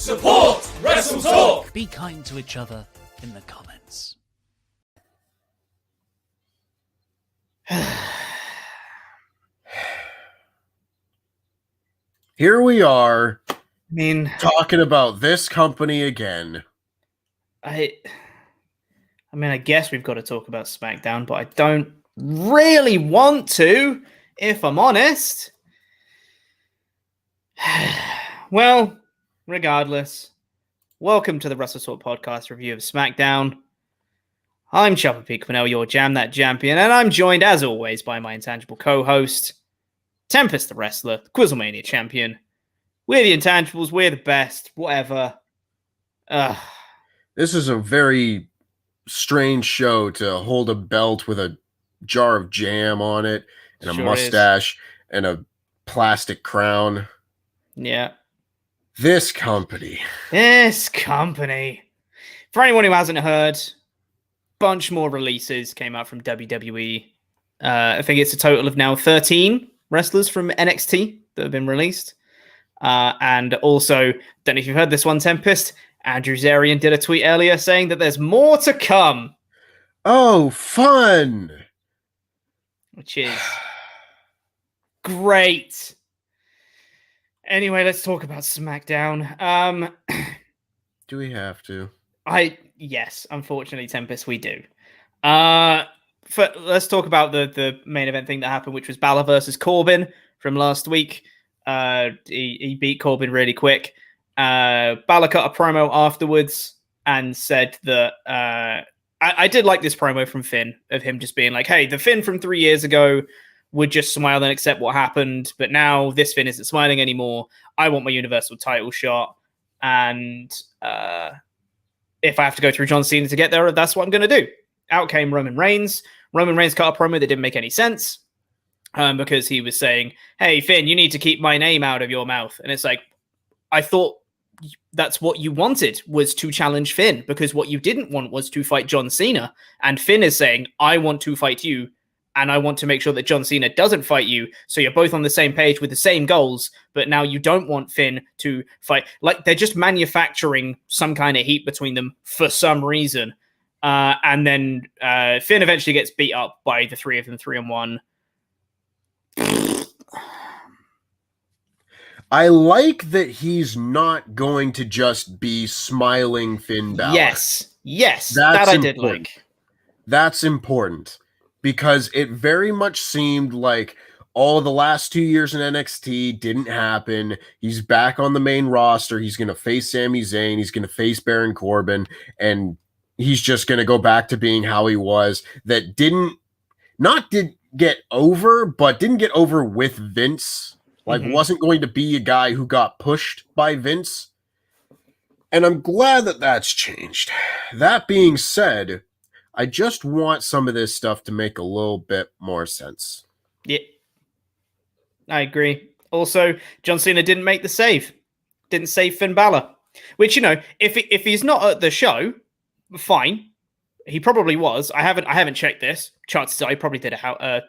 Support WrestleTalk! Be kind to each other in the comments. Here we are, I talking about this company again. I guess we've got to talk about SmackDown, but I don't really want to, if I'm honest. Well, regardless, welcome to the WrestleTalk podcast review of SmackDown. I'm Chopper Peak-Fennell, your Jam That Champion, and I'm joined, as always, by my intangible co-host, Tempest the Wrestler, the Quizzlemania Champion. We're the Intangibles, we're the best, whatever. This is a very strange show to hold a belt with a jar of jam on it, and a mustache, and a plastic crown. Yeah. This company. For anyone who hasn't heard, bunch more releases came out from WWE. I think it's a total of now 13 wrestlers from NXT that have been released. And also, don't know if you've heard this one, Tempest, Andrew Zarian did a tweet earlier saying that there's more to come. Oh, fun! Which is great. Anyway, let's talk about SmackDown. Do we have to? Yes, unfortunately, Tempest, we do. Let's talk about the main event thing that happened, which was Balor versus Corbin from last week. He beat Corbin really quick. Balor cut a promo afterwards and said that I did like this promo from Finn, of him just being like, hey, the Finn from 3 years ago would just smile and accept what happened, but now this Finn isn't smiling anymore. I want my Universal title shot, and if I have to go through John Cena to get there, that's what I'm going to do. Out came Roman Reigns. Roman Reigns cut a promo that didn't make any sense because he was saying, hey, Finn, you need to keep my name out of your mouth. And it's like, I thought that's what you wanted, was to challenge Finn, because what you didn't want was to fight John Cena. And Finn is saying, I want to fight you, and I want to make sure that John Cena doesn't fight you, so you're both on the same page with the same goals, but now you don't want Finn to fight. Like, they're just manufacturing some kind of heat between them for some reason. And then Finn eventually gets beat up by the three of them 3-on-1. I like that he's not going to just be smiling Finn Balor. Yes, that I did like. That's important, because it very much seemed like all the last 2 years in NXT didn't happen. He's back on the main roster. He's going to face Sami Zayn. He's going to face Baron Corbin, and he's just going to go back to being how he was. That didn't get over, but didn't get over with Vince. Like, wasn't going to be a guy who got pushed by Vince. And I'm glad that that's changed. That being said, I just want some of this stuff to make a little bit more sense. Yeah, I agree. Also, John Cena didn't make the save. Didn't save Finn Balor. Which, you know, if he's not at the show, fine. He probably was. I haven't checked this. Chances are he probably did a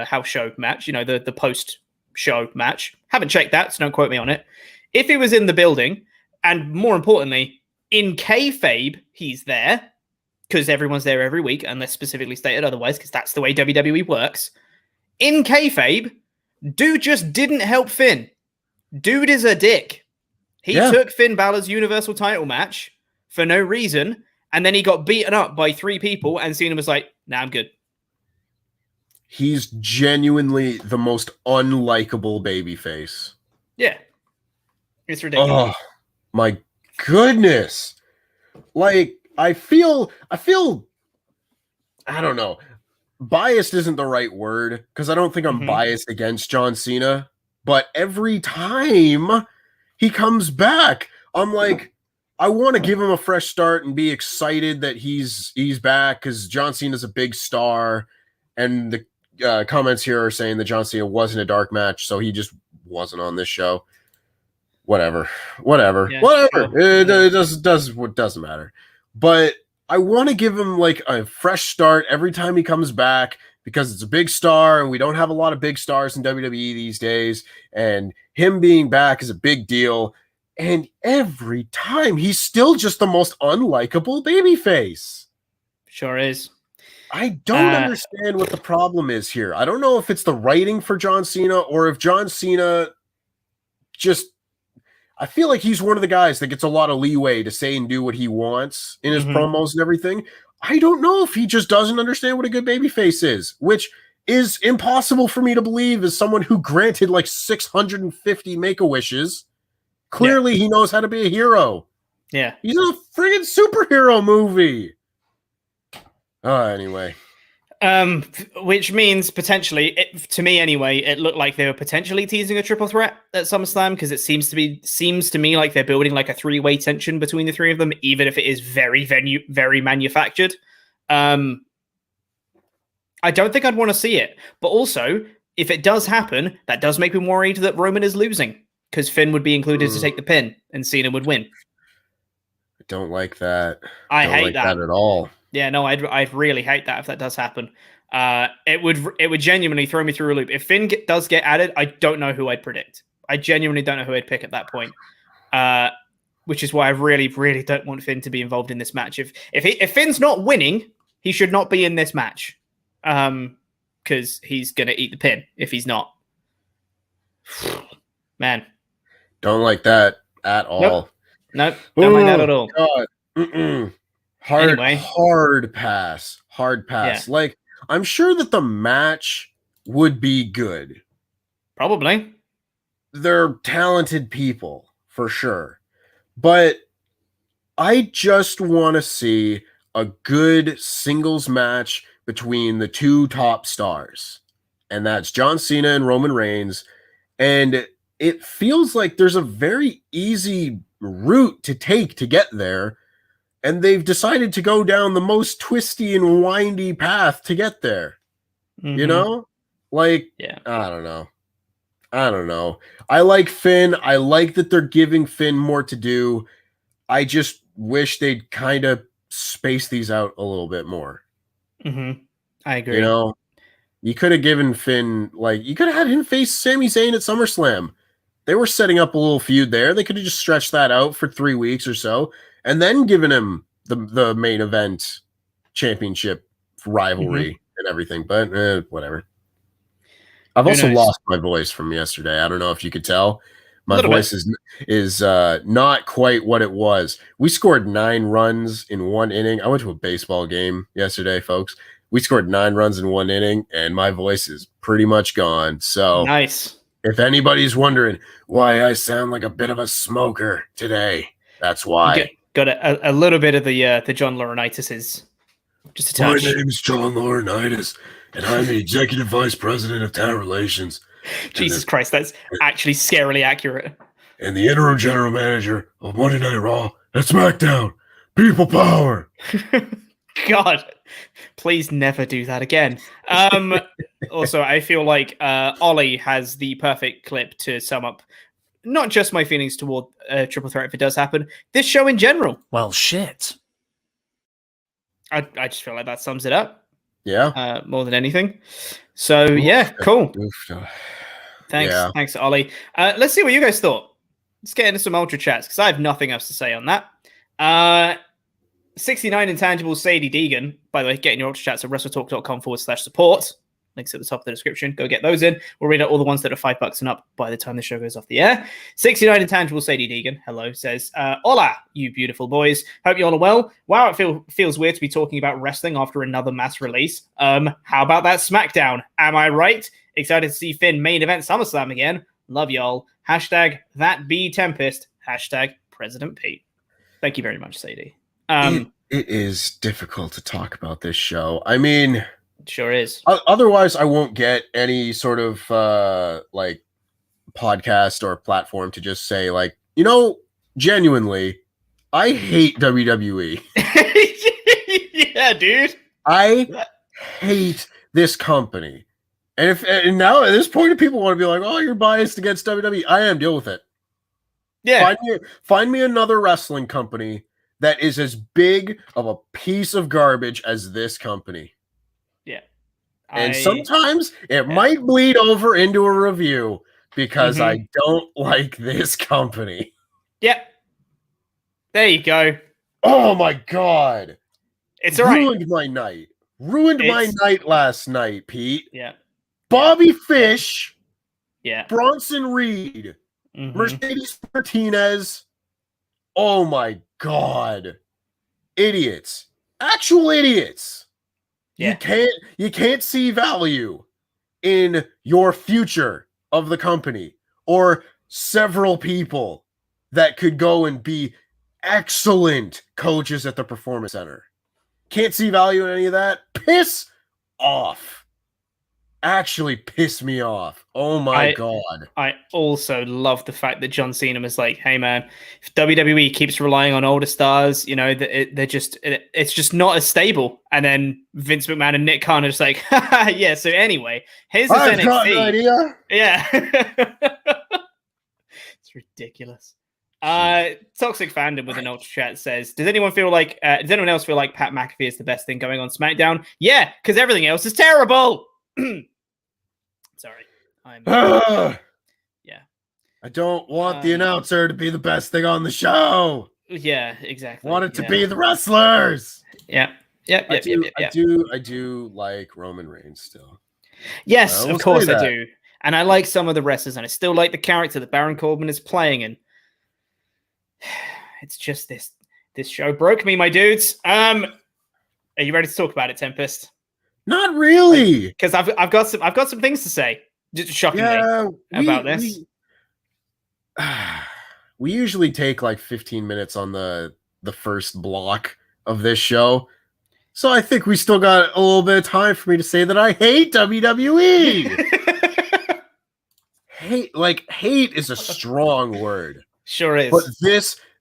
house show match. You know, the post-show match. Haven't checked that, so don't quote me on it. If he was in the building, and more importantly, in kayfabe, he's there, because everyone's there every week, unless specifically stated otherwise, because that's the way WWE works. In kayfabe, dude just didn't help Finn. Dude is a dick. He took Finn Balor's Universal title match for no reason, and then he got beaten up by 3 people, and Cena was like, nah, I'm good. He's genuinely the most unlikable babyface. Yeah. It's ridiculous. Oh, my goodness. Like, I feel, I don't know. Biased isn't the right word, because I don't think I'm biased against John Cena, but every time he comes back, I'm like, I want to give him a fresh start and be excited that he's back, because John Cena's a big star, and the comments here are saying that John Cena wasn't a dark match, so he just wasn't on this show. Whatever. Yeah, Sure. It doesn't matter. But I want to give him like a fresh start every time he comes back, because it's a big star, and we don't have a lot of big stars in WWE these days, and him being back is a big deal. And every time, he's still just the most unlikable babyface. Sure is. I don't understand what the problem is here. I don't know if it's the writing for John Cena or if John Cena just... I feel like he's one of the guys that gets a lot of leeway to say and do what he wants in his promos and everything. I don't know if he just doesn't understand what a good babyface is, which is impossible for me to believe as someone who granted like 650 Make-A-Wishes. Clearly, he knows how to be a hero. Yeah. He's in a friggin' superhero movie. Anyway. Which means potentially, to me anyway, it looked like they were potentially teasing a triple threat at SummerSlam because it seems to me like they're building like a three-way tension between the three of them, even if it is very manufactured. I don't think I'd want to see it, but also if it does happen, that does make me worried that Roman is losing because Finn would be included to take the pin and Cena would win. I don't like that. I hate that at all. Yeah, no, I'd really hate that if that does happen. It would genuinely throw me through a loop. If Finn does get added, I don't know who I'd predict. I genuinely don't know who I'd pick at that point. Which is why I really, really don't want Finn to be involved in this match. If Finn's not winning, he should not be in this match. Because he's gonna eat the pin if he's not. Man, don't like that at all. Nope. Don't like that at all. God. Hard pass. Yeah. Like, I'm sure that the match would be good. Probably. They're talented people, for sure. But I just want to see a good singles match between the two top stars. And that's John Cena and Roman Reigns. And it feels like there's a very easy route to take to get there. And they've decided to go down the most twisty and windy path to get there. You know? Like, I don't know. I like Finn. I like that they're giving Finn more to do. I just wish they'd kind of space these out a little bit more. I agree. You know? You could have given Finn, like, you could have had him face Sami Zayn at SummerSlam. They were setting up a little feud there. They could have just stretched that out for 3 weeks or so. And then giving him the main event championship rivalry and everything. But whatever. I've also lost my voice from yesterday. I don't know if you could tell. My voice is not quite what it was. We scored 9 runs in 1 inning. I went to a baseball game yesterday, folks. We scored 9 runs in 1 inning, and my voice is pretty much gone. So nice. If anybody's wondering why I sound like a bit of a smoker today, that's why. Got a little bit of the John Laurinaitis is just a touch. My name's John Laurinaitis, and I'm the Executive Vice President of Talent Relations. Jesus Christ, that's actually scarily accurate. And the interim general manager of Monday Night Raw at SmackDown. People power. God, please never do that again. Also, I feel like Ollie has the perfect clip to sum up not just my feelings toward Triple Threat if it does happen, this show in general. Well, shit. I just feel like that sums it up. Yeah. More than anything. So, cool. Thanks, Ollie. Let's see what you guys thought. Let's get into some Ultra Chats, because I have nothing else to say on that. 69 Intangibles Sadie Deegan. By the way, get in your Ultra Chats at WrestleTalk.com/support. Links at the top of the description. Go get those in. We'll read out all the ones that are $5 and up by the time the show goes off the air. 69 Intangible Sadie Deegan, hello, says, hola, you beautiful boys. Hope you all are well. Wow, it feels weird to be talking about wrestling after another mass release. How about that SmackDown? Am I right? Excited to see Finn main event SummerSlam again. Love y'all. Hashtag that be Tempest. Hashtag President Pete. Thank you very much, Sadie. It is difficult to talk about this show. I mean... Sure is. Otherwise, I won't get any sort of like podcast or platform to just say, like, you know, genuinely, I hate WWE. Yeah, dude. I hate this company. And now at this point, people want to be like, oh, you're biased against WWE. I am. Deal with it. Yeah. Find me another wrestling company that is as big of a piece of garbage as this company. Yeah. And sometimes it might bleed over into a review because I don't like this company. Yep. There you go. Oh my god. It's all right. Ruined my night. Ruined my night last night, Pete. Yeah. Bobby Fish, Yeah. Bronson Reed, Mercedes Martinez. Oh my god. Idiots. Actual idiots. Yeah. You can't see value in your future of the company or several people that could go and be excellent coaches at the Performance Center. Can't see value in any of that. Piss off. Actually piss me off. Oh my god. I also love the fact that John Cena was like, hey man, if WWE keeps relying on older stars, you know, it's just not as stable. And then Vince McMahon and Nick Khan are just like, yeah, so anyway, here's this NXT. Got an idea. Yeah. It's ridiculous. Toxic Fandom with an Ultrachat says, does anyone else feel like Pat McAfee is the best thing going on SmackDown? Yeah, because everything else is terrible. Sorry. Yeah. I don't want the announcer to be the best thing on the show. Yeah, exactly. I want it to be the wrestlers. Yeah. I do like Roman Reigns still. Yes, of course I do. And I like some of the wrestlers, and I still like the character that Baron Corbin is playing, and it's just this show broke me, my dudes. Are you ready to talk about it, Tempest? Not really, because I've got some things to say. Just shockingly about this. We usually take like 15 minutes on the first block of this show, so I think we still got a little bit of time for me to say that I hate WWE. hate is a strong word. Sure is. But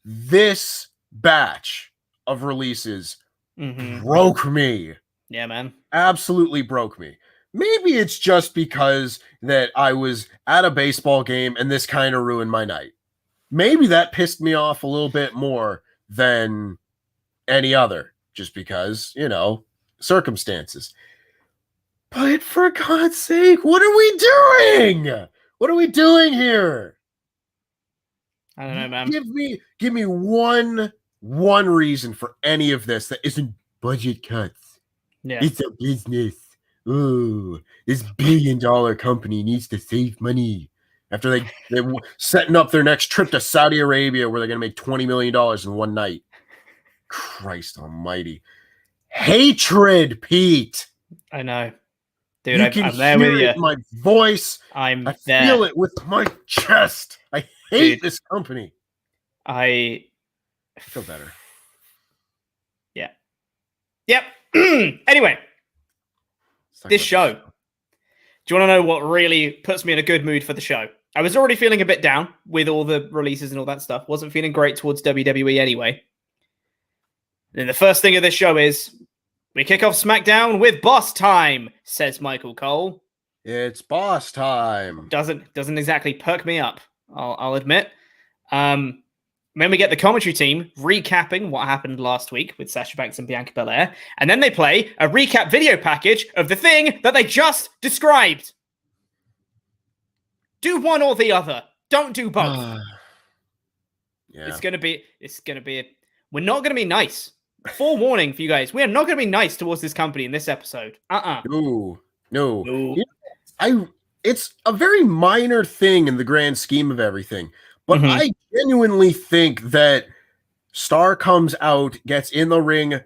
this batch of releases broke me. Yeah, man. Absolutely broke me. Maybe it's just because that I was at a baseball game and this kind of ruined my night. Maybe that pissed me off a little bit more than any other, just because, you know, circumstances. But for God's sake, what are we doing? What are we doing here? I don't know, man. Give me one reason for any of this that isn't budget cuts. Yeah. It's a business. Ooh, this billion-dollar company needs to save money after they're setting up their next trip to Saudi Arabia where they're going to make $20 million in one night. Christ almighty. Hatred, Pete. I know. Dude, I'm there with you. My voice. I feel it with my chest. I hate this company. I feel better. Yeah. Yep. Anyway, this show. Do you want to know what really puts me in a good mood for the show? I was already feeling a bit down with all the releases and all that stuff. Wasn't feeling great towards WWE anyway. Then the first thing of this show is we kick off SmackDown with Boss Time, says Michael Cole. It's Boss Time. Doesn't exactly perk me up, I'll admit. Then we get the commentary team recapping what happened last week with Sasha Banks and Bianca Belair. And then they play a recap video package of the thing that they just described. Do one or the other. Don't do both. Yeah. It's going to be we're not going to be nice. Forewarning for you guys. We are not going to be nice towards this company in this episode. No. It's a very minor thing in the grand scheme of everything. But I genuinely think that Star comes out, gets in the ring,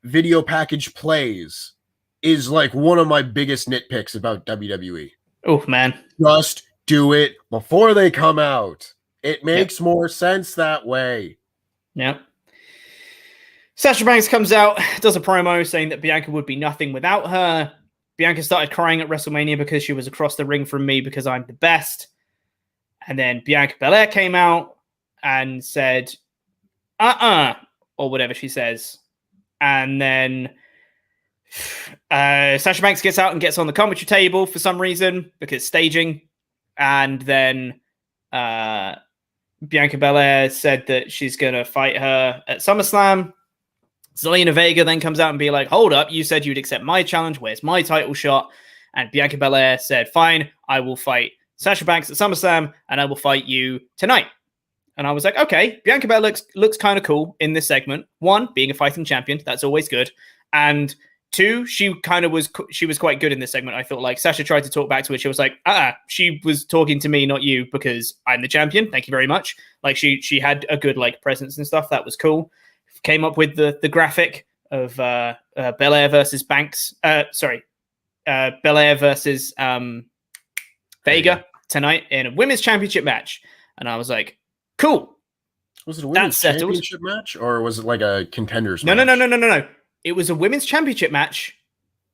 video package plays, is like one of my biggest nitpicks about WWE. Oh, man. Just do it before they come out. It makes more sense that way. Yep. Sasha Banks comes out, does a promo saying that Bianca would be nothing without her. Bianca started crying at WrestleMania because she was across the ring from me because I'm the best. And then Bianca Belair came out and said, or whatever she says. And then Sasha Banks gets out and gets on the commentary table for some reason because staging. And then Bianca Belair said that she's going to fight her at SummerSlam. Zelina Vega then comes out and be like, hold up, you said you'd accept my challenge. Where's my title shot? And Bianca Belair said, fine, I will fight Sasha Banks at SummerSlam, and I will fight you tonight. And I was like, okay, Bianca Belair looks kind of cool in this segment. One, being a fighting champion, that's always good. And two, she was quite good in this segment. I felt like Sasha tried to talk back to her. She was like, she was talking to me, not you, because I'm the champion. Thank you very much. Like she had a good like presence and stuff. That was cool. Came up with the graphic of Belair versus Banks. Belair versus Vega tonight in a women's championship match. And I was like, cool. Was it a women's championship match or was it like a contenders match? No. It was a women's championship match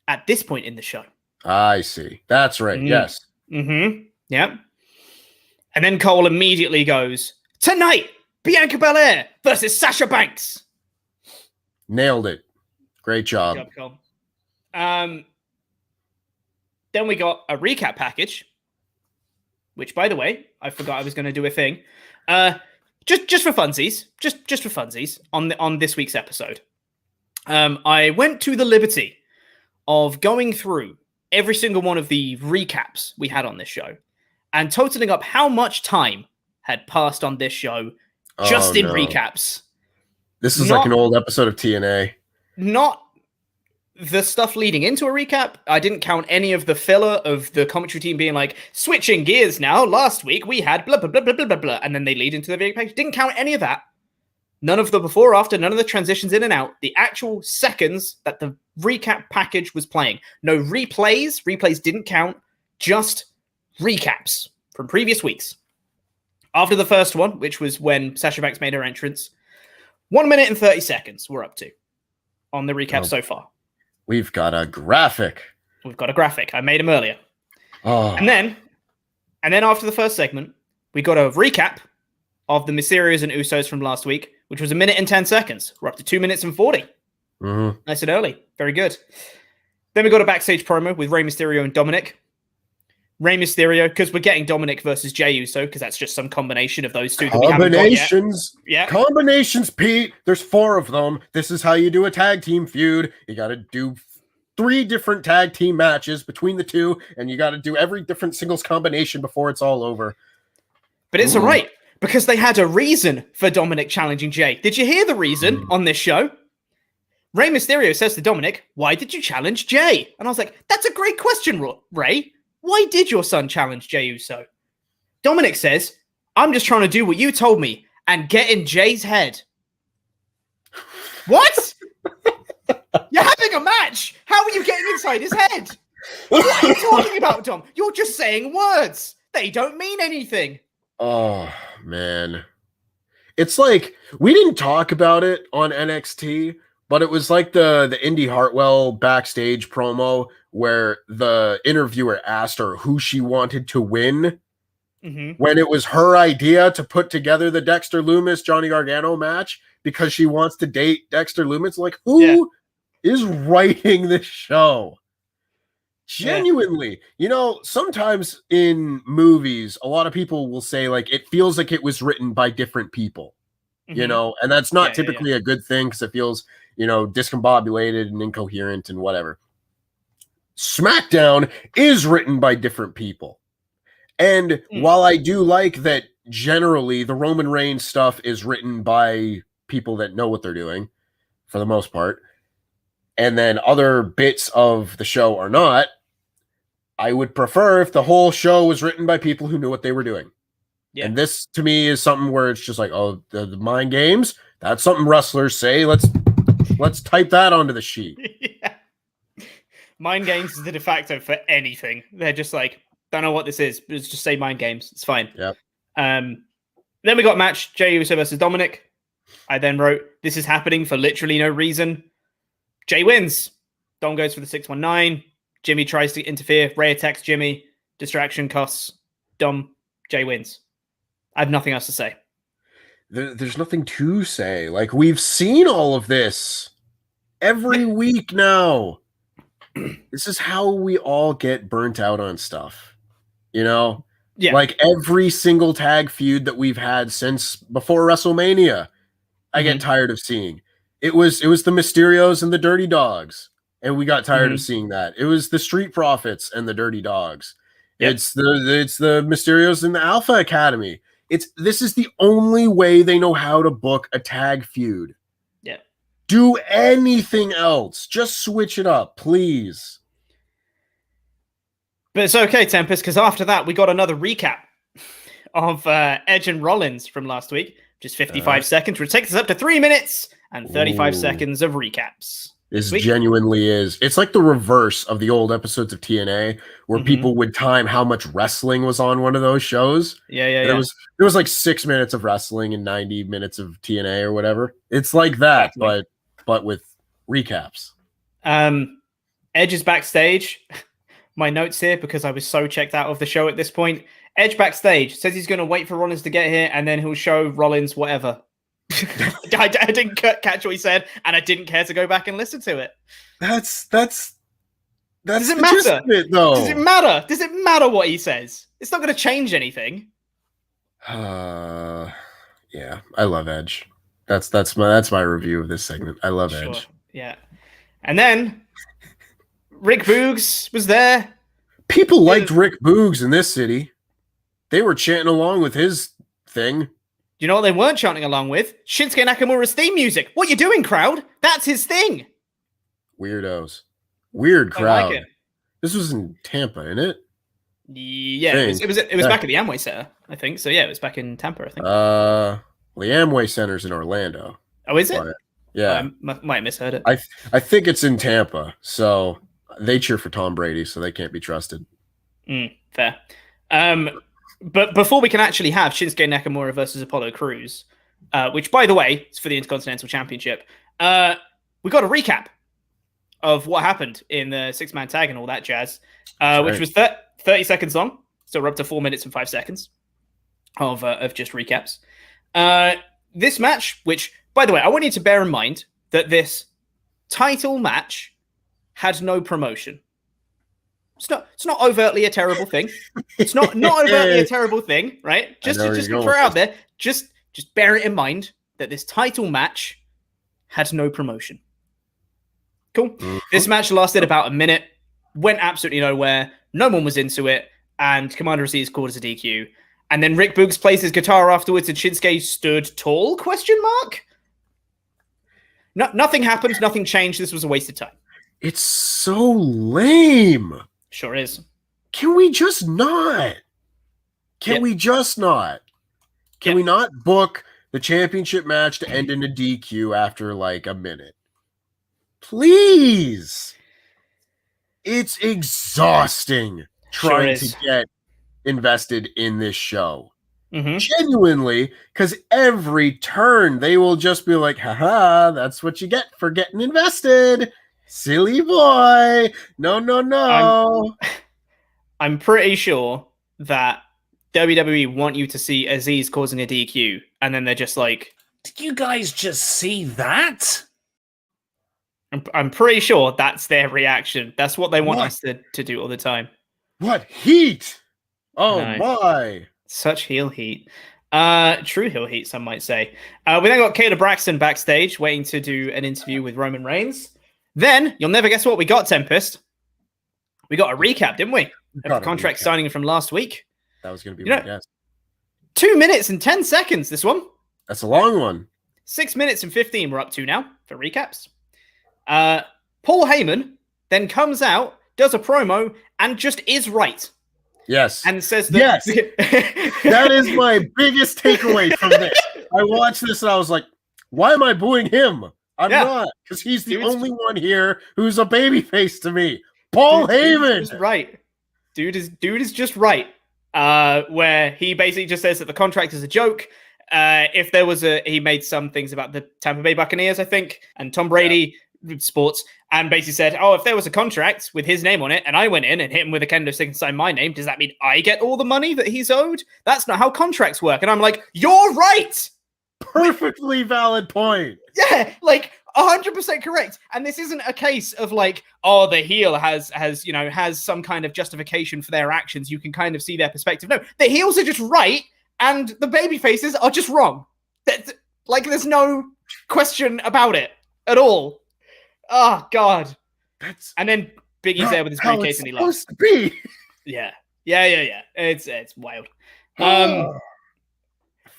at this point in the show. I see. That's right. Yes. Mm-hmm. Yep. And then Cole immediately goes, tonight, Bianca Belair versus Sasha Banks. Nailed it. Great job. Good job, Cole. Then we got a recap package, which, by the way, I forgot I was going to do a thing. Just for funsies, just for funsies on this week's episode. I went to the liberty of going through every single one of the recaps we had on this show and totaling up how much time had passed on this show just in recaps. This is like an old episode of TNA. Not the stuff leading into a recap. I didn't count any of the filler of the commentary team being like, switching gears now. Last week we had blah, blah, blah, blah, blah, blah, blah. And then they lead into the video page. Didn't count any of that. None of the before, after, none of the transitions in and out. The actual seconds that the recap package was playing. No replays. Replays didn't count. Just recaps from previous weeks. After the first one, which was when Sasha Banks made her entrance, 1 minute and 30 seconds we're up to on the recap so far. We've got a graphic. I made him earlier. Oh. And then after the first segment, we got a recap of the Mysterios and Usos from last week, which was 1 minute and 10 seconds. We're up to 2 minutes and 40. Mm-hmm. Nice and early. Very good. Then we got a backstage promo with Rey Mysterio and Dominik. Rey Mysterio, because we're getting Dominik versus Jey Uso, because that's just some combination of those two that we haven't got yet. Yeah. Combinations, Pete. There's 4 of them. This is how you do a tag team feud. You got to do 3 different tag team matches between the two, and you got to do every different singles combination before it's all over. But it's all right, because they had a reason for Dominik challenging Jey. Did you hear the reason on this show? Rey Mysterio says to Dominik, why did you challenge Jey? And I was like, that's a great question, Rey. Why did your son challenge Jey Uso? Dominik says, I'm just trying to do what you told me and get in Jey's head. What? You're having a match. How are you getting inside his head? What are you talking about, Dom? You're just saying words. They don't mean anything. Oh, man. It's like, we didn't talk about it on NXT, but it was like the Indy Hartwell backstage promo where the interviewer asked her who she wanted to win when it was her idea to put together the Dexter Lumis-Johnny Gargano match because she wants to date Dexter Lumis. Like, who is writing this show? Genuinely. You know, sometimes in movies, a lot of people will say, like, it feels like it was written by different people, you know, and that's not typically a good thing because it feels, you know, discombobulated and incoherent and whatever. SmackDown is written by different people. And while I do like that generally the Roman Reigns stuff is written by people that know what they're doing for the most part, and then other bits of the show are not, I would prefer if the whole show was written by people who knew what they were doing. Yeah. And this to me is something where it's just like, oh, the mind games, that's something wrestlers say. Let's type that onto the sheet. Mind games is the de facto for anything. They're just like, don't know what this is. Let's just say mind games. It's fine. Yep. Then we got match Jey Uso versus Dominik. I then wrote, this is happening for literally no reason. Jey wins. Dom goes for the 619. Jimmy tries to interfere. Rey attacks Jimmy. Distraction costs. Dom. Jey wins. I have nothing else to say. There's nothing to say. Like, we've seen all of this every week now. This is how we all get burnt out on stuff. You know? Yeah. Like, every single tag feud that we've had since before WrestleMania, I get tired of seeing. It was the Mysterios and the Dirty Dogs, and we got tired of seeing that. It was the Street Profits and the Dirty Dogs. Yep. It's the Mysterios and the Alpha Academy. This is the only way they know how to book a tag feud. Yeah. Do anything else. Just switch it up, please. But it's okay, Tempest, because after that, we got another recap of Edge and Rollins from last week. Just 55 seconds, which takes us up to 3 minutes and 35 seconds of recaps. This genuinely is. It's like the reverse of the old episodes of TNA where people would time how much wrestling was on one of those shows. Yeah. There was like 6 minutes of wrestling and 90 minutes of TNA or whatever. It's like that, but with recaps. Edge is backstage. My notes here, because I was so checked out of the show at this point. Edge backstage says he's going to wait for Rollins to get here, and then he'll show Rollins whatever. I didn't catch what he said, and I didn't care to go back and listen to it. That's Does it matter? Though. Does it matter? Does it matter what he says? It's not going to change anything. Yeah, I love Edge. That's my review of this segment. I love Edge. Yeah, and then Rick Boogs was there. People liked Rick Boogs in this city. They were chanting along with his thing. You know what they weren't chanting along with? Shinsuke Nakamura's theme music. What you doing, crowd? That's his thing. Weirdos. Weird crowd. Like it. This was in Tampa, isn't it? Yeah, it was back at the Amway Center, I think. So yeah, it was back in Tampa, I think. Well, the Amway Center's in Orlando. Oh, is it? But, yeah. I might have misheard it. I think it's in Tampa. So they cheer for Tom Brady, so they can't be trusted. Fair. But before we can actually have Shinsuke Nakamura versus Apollo Crews, which, by the way, is for the Intercontinental Championship, we got a recap of what happened in the six-man tag and all that jazz, which was 30 seconds long. So we're up to 4 minutes and 5 seconds of just recaps. This match, which, by the way, I want you to bear in mind that this title match had no promotion. It's not overtly a terrible thing. It's not overtly a terrible thing, right? Just to throw it out there, just bear it in mind that this title match had no promotion. Cool. Mm-hmm. This match lasted about a minute, went absolutely nowhere. No one was into it, and Commander Aziz called as a DQ. And then Rick Boogs plays his guitar afterwards, and Shinsuke stood tall? ? No, nothing happened. Nothing changed. This was a waste of time. It's so lame. Sure is. Can we just not? Can we not book the championship match to end in a DQ after like a minute? Please. It's exhausting trying to get invested in this show. Mm-hmm. Genuinely, because every turn they will just be like, haha, that's what you get for getting invested. Silly boy. No. I'm pretty sure that WWE want you to see Aziz causing a DQ, and then they're just like, did you guys just see that? I'm pretty sure that's their reaction. That's what they want us to do all the time. What heat? Oh my. Such heel heat. True heel heat, some might say. We then got Kayla Braxton backstage waiting to do an interview with Roman Reigns. Then, you'll never guess what we got, Tempest. We got a recap, didn't we? Of the contract signing from last week. That was going to be my guess. 2 minutes and 10 seconds, this one. That's a long one. 6 minutes and 15 we're up to now for recaps. Paul Heyman then comes out, does a promo, and just is right. Yes. And says that... Yes. That is my biggest takeaway from this. I watched this and I was like, why am I booing him? I'm not, because he's the only one here who's a babyface to me. Paul Heyman. Dude is right. Dude is just right. Where he basically just says that the contract is a joke. If there was he made some things about the Tampa Bay Buccaneers, I think, and Tom Brady sports, and basically said, if there was a contract with his name on it, and I went in and hit him with a kendo stick and signed my name, does that mean I get all the money that he's owed? That's not how contracts work. And I'm like, you're right. Perfectly valid point. Yeah, like 100% correct. And this isn't a case of like, the heel has some kind of justification for their actions. You can kind of see their perspective. No, the heels are just right, and the baby faces are just wrong. Like, there's no question about it at all. Oh God. And then Biggie's there with his briefcase and he laughs. Supposed to be. Yeah. It's wild.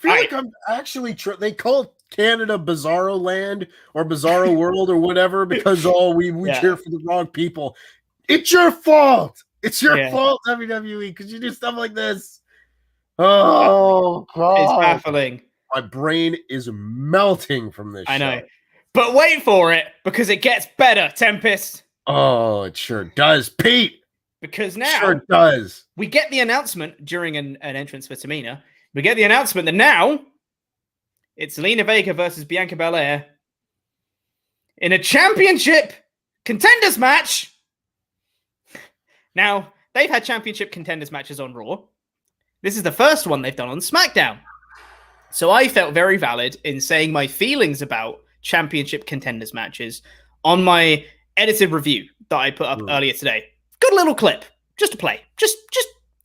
feel like I'm actually they call Canada Bizarro Land or Bizarro World or whatever because we cheer for the wrong people. It's your fault. It's your fault, WWE, because you do stuff like this. Oh God, it's baffling. My brain is melting from this. I know, but wait for it because it gets better, Tempest. Oh, it sure does, Pete. Because now sure does. We get the announcement during an entrance for Tamina. We get the announcement that now it's Zelina Vega versus Bianca Belair in a championship contenders match. Now, they've had championship contenders matches on Raw. This is the first one they've done on SmackDown. So I felt very valid in saying my feelings about championship contenders matches on my edited review that I put up earlier today. Good little clip, just to play, just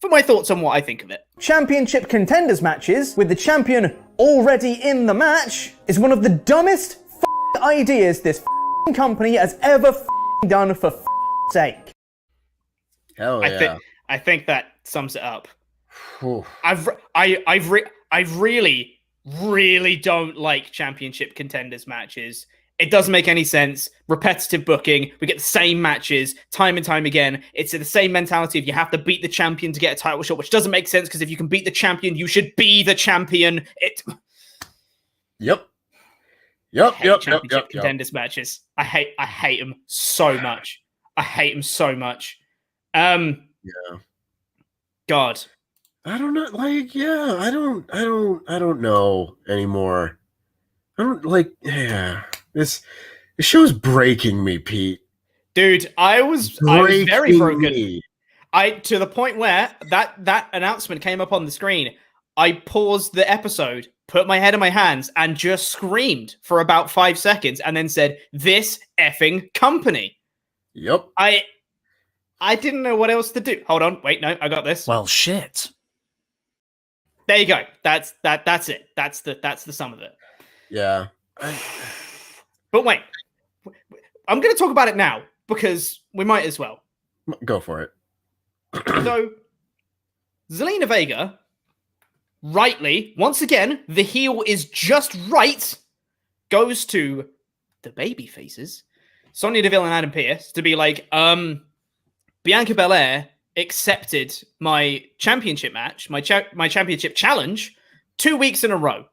for my thoughts on what I think of it. Championship contenders matches with the champion already in the match is one of the dumbest ideas this company has ever done for sake. Hell yeah. I think that sums it up. I really don't like championship contenders matches. It doesn't make any sense. Repetitive booking. We get the same matches time and time again. It's the same mentality of you have to beat the champion to get a title shot, which doesn't make sense because if you can beat the champion, you should be the champion. Yep. Contenders matches. I hate them so much. Yeah. God. I don't know. Like, yeah, I don't know anymore. I don't like. Yeah, this show's breaking me, Pete. Dude, I was very broken. Me. To the point where that announcement came up on the screen. I paused the episode, put my head in my hands, and just screamed for about 5 seconds, and then said, "This effing company." Yep. I didn't know what else to do. Hold on, wait, no, I got this. Well, shit. There you go. That's it. That's the sum of it. Yeah. But wait, I'm going to talk about it now because we might as well. Go for it. So, Zelina Vega, rightly, once again, the heel is just right, goes to the baby faces, Sonya Deville and Adam Pearce, to be like, Bianca Belair accepted my championship match, my championship challenge 2 weeks in a row.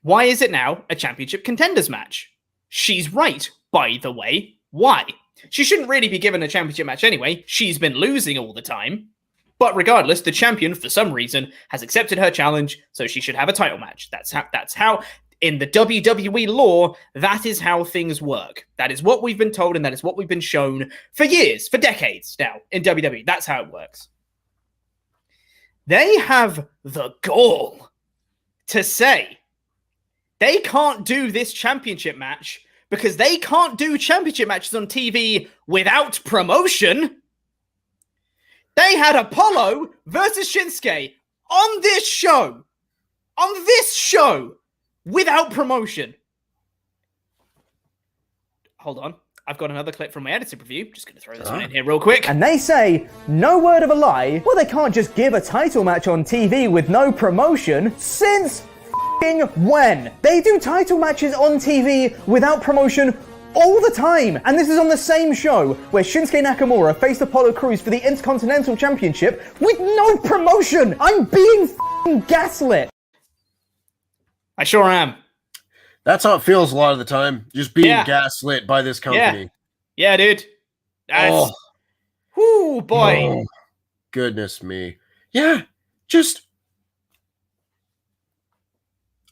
Why is it now a championship contenders match? She's right, by the way. Why? She shouldn't really be given a championship match anyway. She's been losing all the time. But regardless, the champion, for some reason, has accepted her challenge, so she should have a title match. That's how in the WWE lore, that is how things work. That is what we've been told, and that is what we've been shown for years, for decades now in WWE. That's how it works. They have the gall to say they can't do this championship match because they can't do championship matches on TV without promotion. They had Apollo versus Shinsuke on this show. Without promotion. Hold on. I've got another clip from my edited review. Just going to throw this one in here real quick. And they say, no word of a lie, well, they can't just give a title match on TV with no promotion since when? They do title matches on TV without promotion all the time. And this is on the same show where Shinsuke Nakamura faced Apollo Crews for the Intercontinental Championship with no promotion. I'm being gaslit. I sure am. That's how it feels a lot of the time. Just being gaslit by this company. Yeah, dude. That's... Whoo, boy. Oh, goodness me. Yeah, just...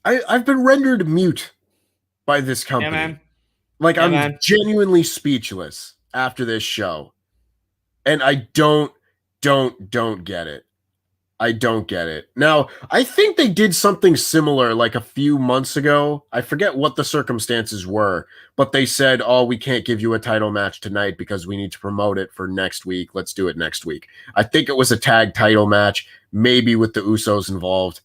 I've been rendered mute by this company. Yeah, man. Like, I'm genuinely speechless after this show. And I don't get it. I don't get it. Now, I think they did something similar like a few months ago. I forget what the circumstances were, but they said, oh, we can't give you a title match tonight because we need to promote it for next week. Let's do it next week. I think it was a tag title match, maybe with the Usos involved.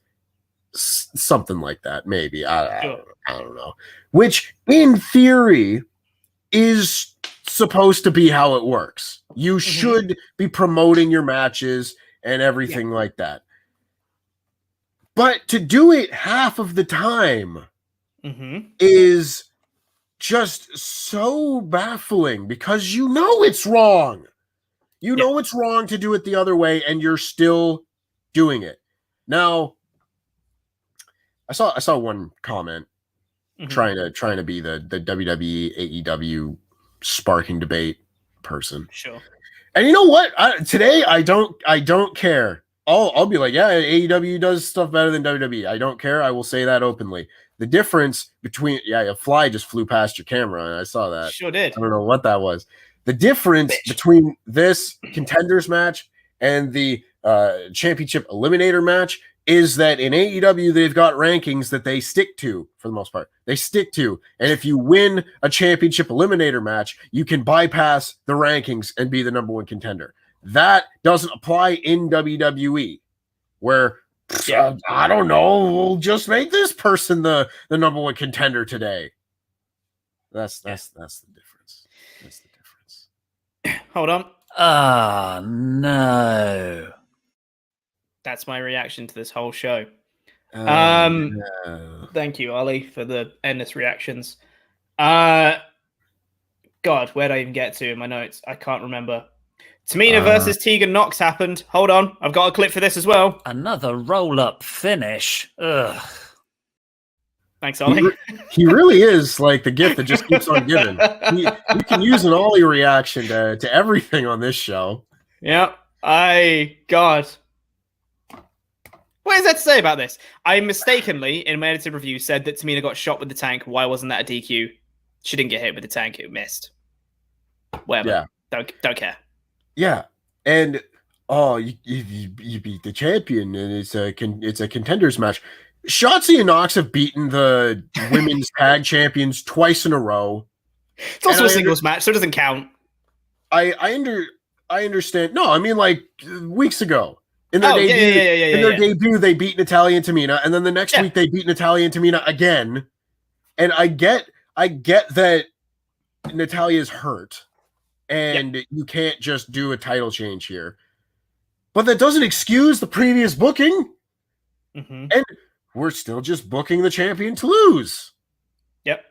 Something like that, maybe. I don't know. Which, in theory, is supposed to be how it works. You should be promoting your matches and everything like that. But to do it half of the time Mm-hmm. is just so baffling because you know it's wrong. You know it's wrong to do it the other way, and you're still doing it. Now, I saw one comment trying to be the WWE AEW sparking debate person. Sure. And you know what? Today I don't care. I'll be like, yeah, AEW does stuff better than WWE. I don't care. I will say that openly. The difference between a fly just flew past your camera, and I saw that. Sure did. I don't know what that was. The difference between this contenders match and the championship eliminator match is that in AEW they've got rankings that they stick to for the most part. They stick to, and if you win a championship eliminator match, you can bypass the rankings and be the number one contender. That doesn't apply in WWE, where I don't know, we'll just make this person the number one contender today. That's the difference. That's the difference. Hold on. No. That's my reaction to this whole show. No. Thank you, Ollie, for the endless reactions. God, where'd I even get to in my notes? I can't remember. Tamina versus Tegan Nox happened. Hold on. I've got a clip for this as well. Another roll-up finish. Ugh. Thanks, Ollie. He really is like the gift that just keeps on giving. You can use an Ollie reaction to everything on this show. Yeah. God. What is that to say about this? I mistakenly, in my edited review, said that Tamina got shot with the tank. Why wasn't that a DQ? She didn't get hit with the tank. It missed. Whatever. Yeah. Don't care. Yeah. And you beat the champion, and it's a contenders match. Shotzi and Nox have beaten the women's tag champions twice in a row. It's also a singles match, so it doesn't count. I understand. No, I mean like weeks ago. In their debut, they beat Natalya and Tamina, and then the next week they beat Natalya and Tamina again. And I get that Natalya's hurt, and you can't just do a title change here. But that doesn't excuse the previous booking. Mm-hmm. And we're still just booking the champion to lose. Yep.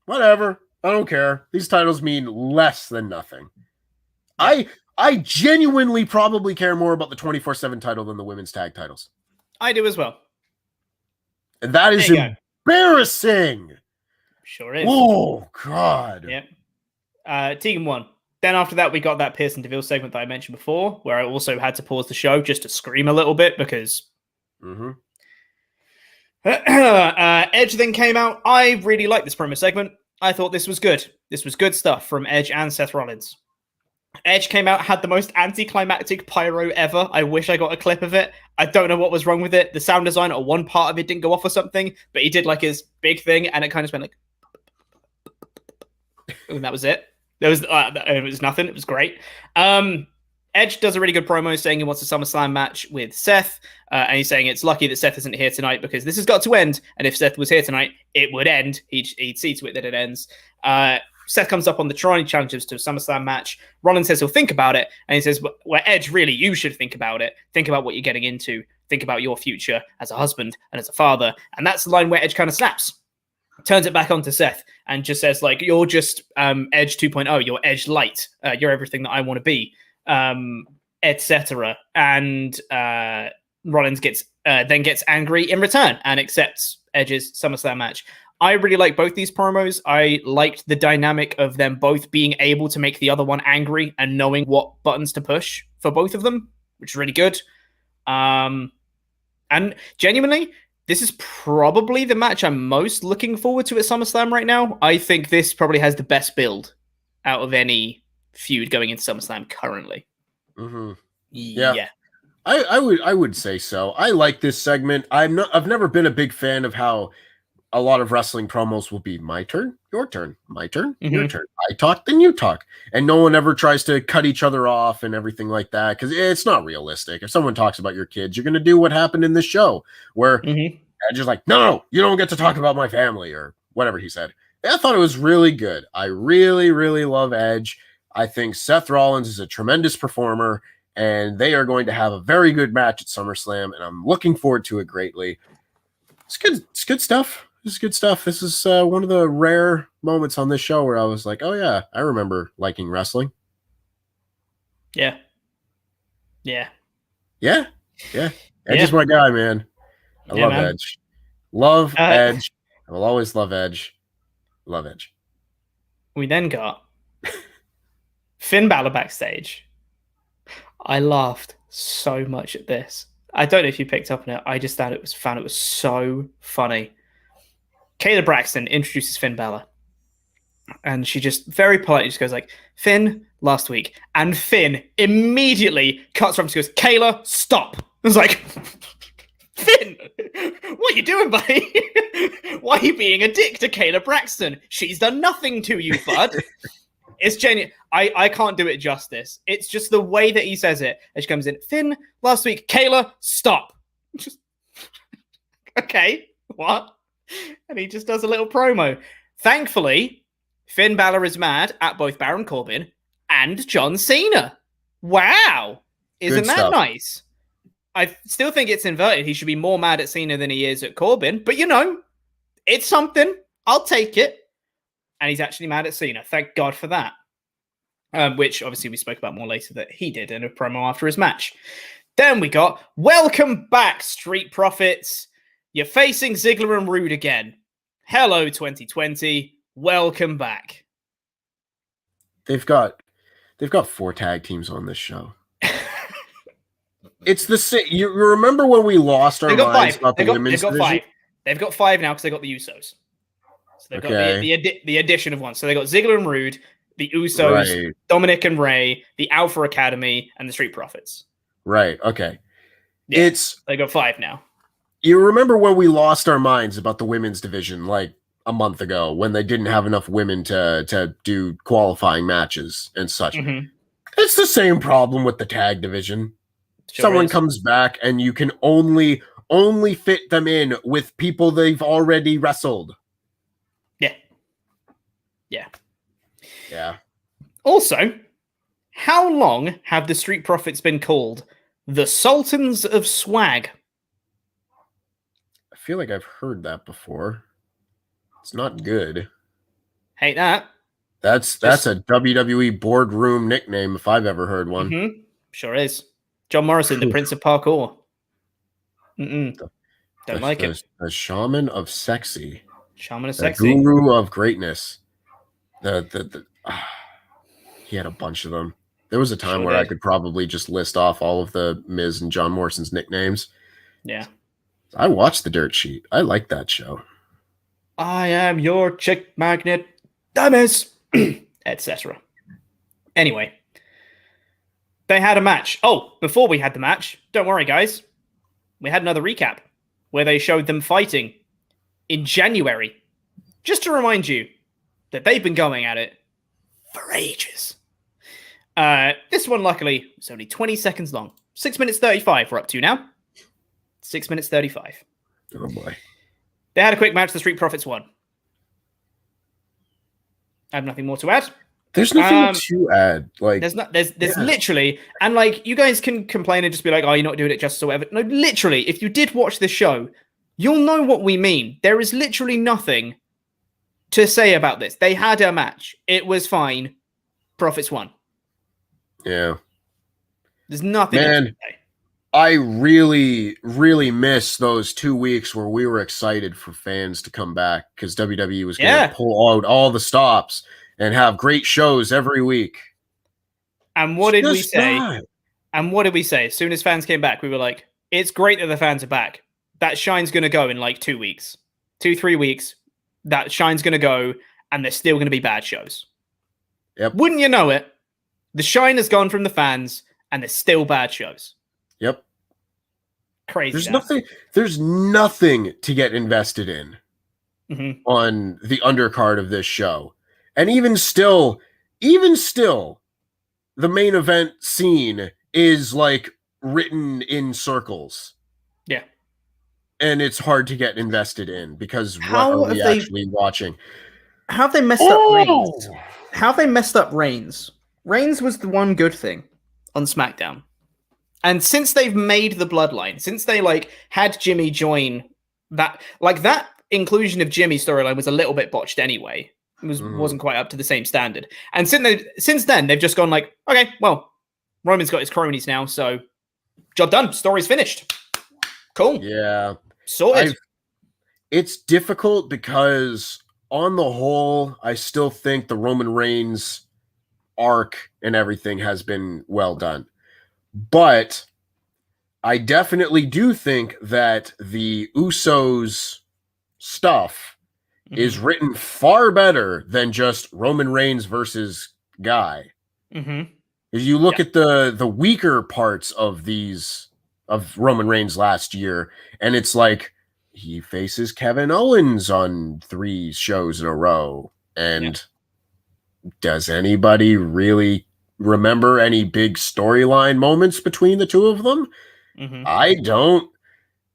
Whatever. I don't care. These titles mean less than nothing. I genuinely probably care more about the 24/7 title than the women's tag titles. I do as well. And that is embarrassing. Sure is. Oh, God. Yep. Tegan won. Then after that, we got that Pearson DeVille segment that I mentioned before, where I also had to pause the show just to scream a little bit because Edge then came out. I really liked this promo segment. I thought this was good. This was good stuff from Edge and Seth Rollins. Edge came out, had the most anticlimactic pyro ever. I wish I got a clip of it. I don't know what was wrong with it. The sound design or one part of it didn't go off or something, but he did like his big thing, and it kind of went like, and that was it. It was nothing. It was great. Edge does a really good promo saying he wants a SummerSlam match with Seth, and he's saying it's lucky that Seth isn't here tonight because this has got to end, and if Seth was here tonight, it would end. He'd see to it that it ends. Seth comes up on the Toronto challenges to a SummerSlam match. Rollins says he'll think about it, and he says, well, Edge, really, you should think about it. Think about what you're getting into. Think about your future as a husband and as a father. And that's the line where Edge kind of snaps. Turns it back onto Seth and just says, like, you're just Edge 2.0. You're Edge Light. You're everything that I want to be, etc. And Rollins then gets angry in return and accepts Edge's SummerSlam match. I really like both these promos. I liked the dynamic of them both being able to make the other one angry and knowing what buttons to push for both of them, which is really good. And genuinely, this is probably the match I'm most looking forward to at SummerSlam right now. I think this probably has the best build out of any feud going into SummerSlam currently. Mm-hmm. Yeah. I would say so. I like this segment. I've never been a big fan of how a lot of wrestling promos will be my turn, your turn, my turn, your turn. I talk, then you talk. And no one ever tries to cut each other off and everything like that because it's not realistic. If someone talks about your kids, you're going to do what happened in this show where Edge is like, no, you don't get to talk about my family or whatever he said. I thought it was really good. I really, really love Edge. I think Seth Rollins is a tremendous performer. and they are going to have a very good match at SummerSlam, and I'm looking forward to it greatly. It's good. It's good stuff. This is good stuff. This is one of the rare moments on this show where I was like, oh yeah, I remember liking wrestling. Yeah. Edge is my guy, man. I love man. Edge. Love Edge. I will always love Edge. Love Edge. We then got Finn Balor backstage. I laughed so much at this. I don't know if you picked up on it. I just found it was so funny. Kayla Braxton introduces Finn Balor. And she just very politely just goes like, Finn, last week. And Finn immediately cuts her off and goes, Kayla, stop. I was like, Finn, what are you doing, buddy? Why are you being a dick to Kayla Braxton? She's done nothing to you, bud. It's genuine. I can't do it justice. It's just the way that he says it. And she comes in, Finn, last week, Kayla, stop. Just, okay, what? And he just does a little promo. Thankfully, Finn Balor is mad at both Baron Corbin and John Cena. Wow. Isn't that nice? I still think it's inverted. He should be more mad at Cena than he is at Corbin. But, you know, it's something. I'll take it. And he's actually mad at Cena. Thank God for that. Which, obviously, we spoke about more later that he did in a promo after his match. Then we got, welcome back, Street Profits. You're facing Ziggler and Rude again. Hello, 2020. Welcome back. They've got 4 tag teams on this show. It's the same. You remember when we lost our minds about the women's division? They've got 5 now because they got the Usos. So they've got the addition of one. So they got Ziggler and Rude, the Usos, right. Dominik and Rey, the Alpha Academy, and the Street Profits. Right. Okay. Yeah, they got 5 now. You remember when we lost our minds about the women's division like a month ago when they didn't have enough women to do qualifying matches and such? Mm-hmm. It's the same problem with the tag division. Someone comes back and you can only fit them in with people they've already wrestled. Yeah. Also, how long have the Street Profits been called the Sultans of Swag? I feel like I've heard that before. It's not good. Hate that. That's a WWE boardroom nickname if I've ever heard one. Mm-hmm. Sure is. John Morrison, the Prince of Parkour. Don't like it. The Shaman of Sexy. Shaman of Sexy. The Guru of Greatness. He had a bunch of them. There was a time where I could probably just list off all of the Miz and John Morrison's nicknames. Yeah. I watched The Dirt Sheet. I like that show. I am your chick magnet, dumbass, etc. Anyway, they had a match. Oh, before we had the match, don't worry, guys. We had another recap where they showed them fighting in January. Just to remind you that they've been going at it for ages. This one, luckily, was only 20 seconds long. 6 minutes 35 we're up to now. 6 minutes 35. Oh, boy. They had a quick match. The Street Profits won. I have nothing more to add. There's nothing to add. Like there's literally, and like you guys can complain and just be like, oh, you're not doing it justice or whatever. No, literally, if you did watch this show, you'll know what we mean. There is literally nothing to say about this. They had a match. It was fine. Profits won. Yeah. There's nothing Man, to say. I really, really miss those 2 weeks where we were excited for fans to come back because WWE was going to pull out all the stops and have great shows every week. And what did we say? And what did we say? As soon as fans came back, we were like, it's great that the fans are back. That shine's going to go in like 2 weeks. 2-3 weeks. That shine's going to go, and there's still going to be bad shows. Yep. Wouldn't you know it? The shine has gone from the fans, and there's still bad shows. Yep. Crazy. There's nothing to get invested in on the undercard of this show. And even still, the main event scene is like written in circles. Yeah. And it's hard to get invested in because what are we actually watching? How have they messed up Reigns? How have they messed up Reigns? Reigns was the one good thing on SmackDown. And since they've made the bloodline, since they like had Jimmy join that, like that inclusion of Jimmy storyline was a little bit botched anyway. It wasn't quite up to the same standard. And since then, they've just gone like, okay, well, Roman's got his cronies now, so job done. Story's finished. Cool. Yeah. Sorted. It's difficult because on the whole, I still think the Roman Reigns arc and everything has been well done. But I definitely do think that the Usos stuff is written far better than just Roman Reigns versus Guy. If you look at the weaker parts of Roman Reigns last year, and it's like he faces Kevin Owens on 3 shows in a row. And does anybody really remember any big storyline moments between the two of them? I don't.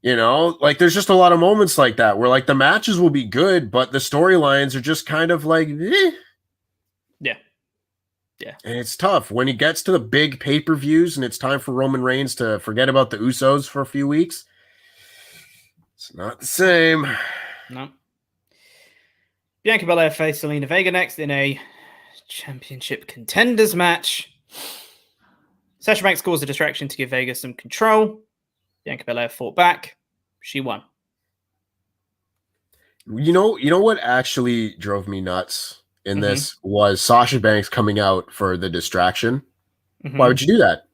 You know, like there's just a lot of moments like that where like the matches will be good, but the storylines are just kind of like, eh. Yeah. And it's tough when he gets to the big pay-per-views and it's time for Roman Reigns to forget about the Usos for a few weeks. It's not the same. No. Bianca Belair faced Zelina Vega next in a championship contenders match. Sasha Banks caused a distraction to give Vega some control. Bianca Belair fought back. She won. You know what actually drove me nuts in this was Sasha Banks coming out for the distraction. Why would you do that?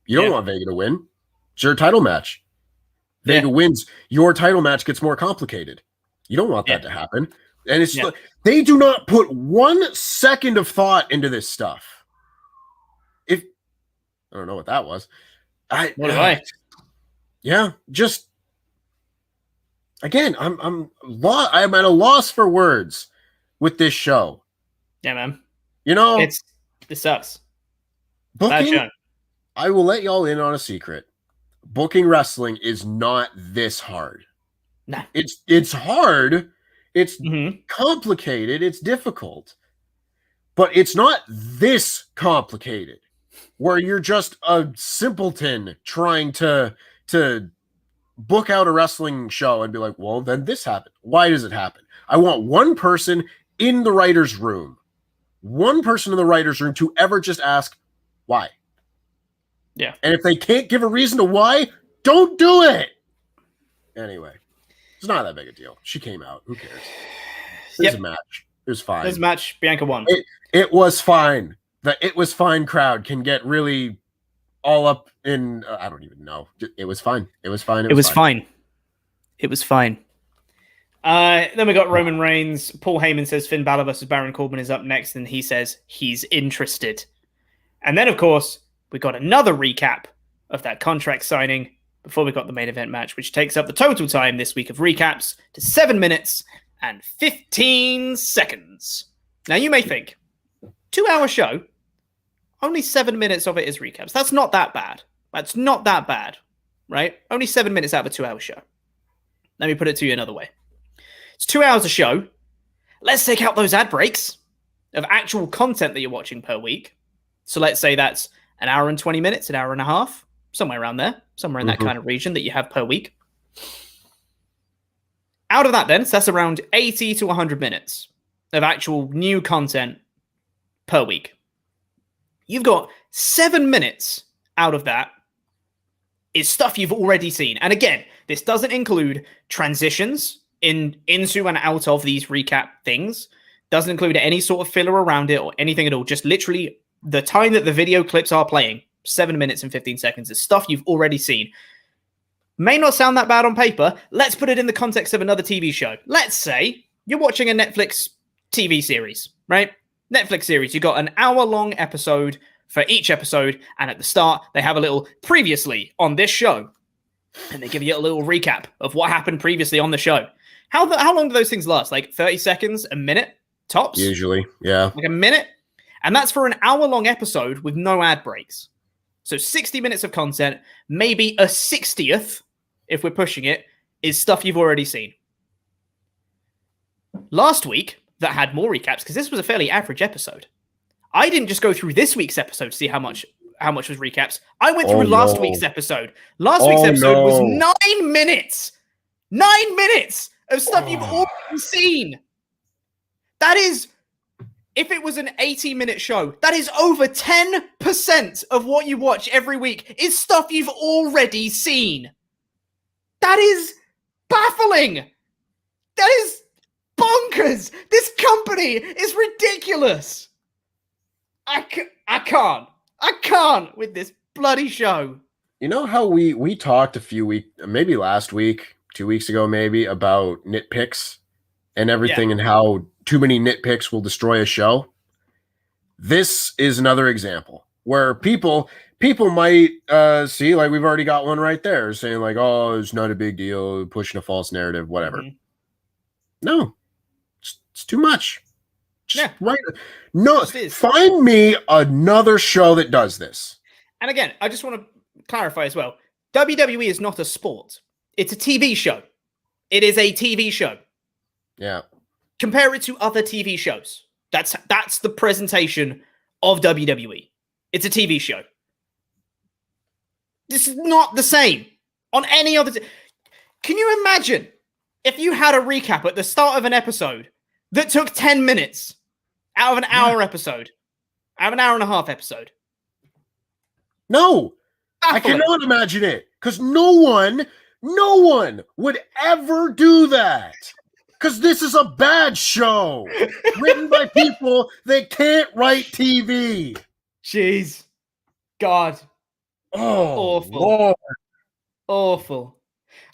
You don't want Vega to win. It's your title match. Vega wins. Your title match gets more complicated. You don't want that to happen. And it's they do not put 1 second of thought into this stuff. I don't know what that was. Yeah, just again, I'm at a loss for words with this show. Yeah, man. You know, it sucks. Booking, I will let y'all in on a secret. Booking wrestling is not this hard. Nah. It's hard. It's complicated. It's difficult. But it's not this complicated where you're just a simpleton trying to book out a wrestling show and be like, well, then this happened. Why does it happen? I want one person in the writer's room, to ever just ask, why? Yeah. And if they can't give a reason to why, don't do it. Anyway, it's not that big a deal. She came out. Who cares? It was a match. It was fine. This match, Bianca won. It was fine. The It Was Fine crowd can get really all up in I don't even know. It was fine. It was fine. It was fine. Then we got Roman Reigns. Paul Heyman says Finn Balor versus Baron Corbin is up next, and he says he's interested. And then, of course, we got another recap of that contract signing before we got the main event match, which takes up the total time this week of recaps to 7 minutes and 15 seconds. Now, you may think, 2-hour show, only 7 minutes of it is recaps. That's not that bad. Right? Only 7 minutes out of a 2-hour show. Let me put it to you another way. It's 2 hours a show. Let's take out those ad breaks of actual content that you're watching per week. So let's say that's an hour and 20 minutes, an hour and a half, somewhere around there, somewhere in that kind of region that you have per week. Out of that then, so that's around 80 to 100 minutes of actual new content per week. You've got 7 minutes out of that is stuff you've already seen. And again, this doesn't include transitions into and out of these recap things. Doesn't include any sort of filler around it or anything at all. Just literally the time that the video clips are playing, 7 minutes and 15 seconds, is stuff you've already seen. May not sound that bad on paper. Let's put it in the context of another TV show. Let's say you're watching a Netflix TV series, right? Netflix series. You got an hour-long episode for each episode, and at the start, they have a little previously on this show, and they give you a little recap of what happened previously on the show. How long do those things last? Like 30 seconds, a minute, tops? Usually, yeah. Like a minute? And that's for an hour-long episode with no ad breaks. So 60 minutes of content, maybe a 60th, if we're pushing it, is stuff you've already seen. Last week, that had more recaps, because this was a fairly average episode. I didn't just go through this week's episode to see how how much was recaps. I went through last week's episode. Last week's episode was 9 minutes. 9 minutes of stuff you've already seen. That is, if it was an 80-minute show, that is over 10% of what you watch every week is stuff you've already seen. That is baffling. That is bonkers. This company is ridiculous. I can't with this bloody show. You know how we talked a few weeks, maybe last week, 2 weeks ago, maybe, about nitpicks and everything, and how too many nitpicks will destroy a show? This is another example where people might see, like, we've already got one right there saying like, oh, it's not a big deal, pushing a false narrative, whatever. Mm-hmm. No, it's too much. Just right. No, find me another show that does this. And again, I just want to clarify as well. WWE is not a sport. It's a TV show. It is a TV show. Yeah. Compare it to other TV shows. That's the presentation of WWE. It's a TV show. This is not the same on any other. Can you imagine if you had a recap at the start of an episode that took 10 minutes out of an hour episode, out of an hour and a half episode? No, I cannot imagine it, because no one would ever do that. Because this is a bad show written by people that can't write TV. Jeez. God. Oh, awful. Lord. Awful.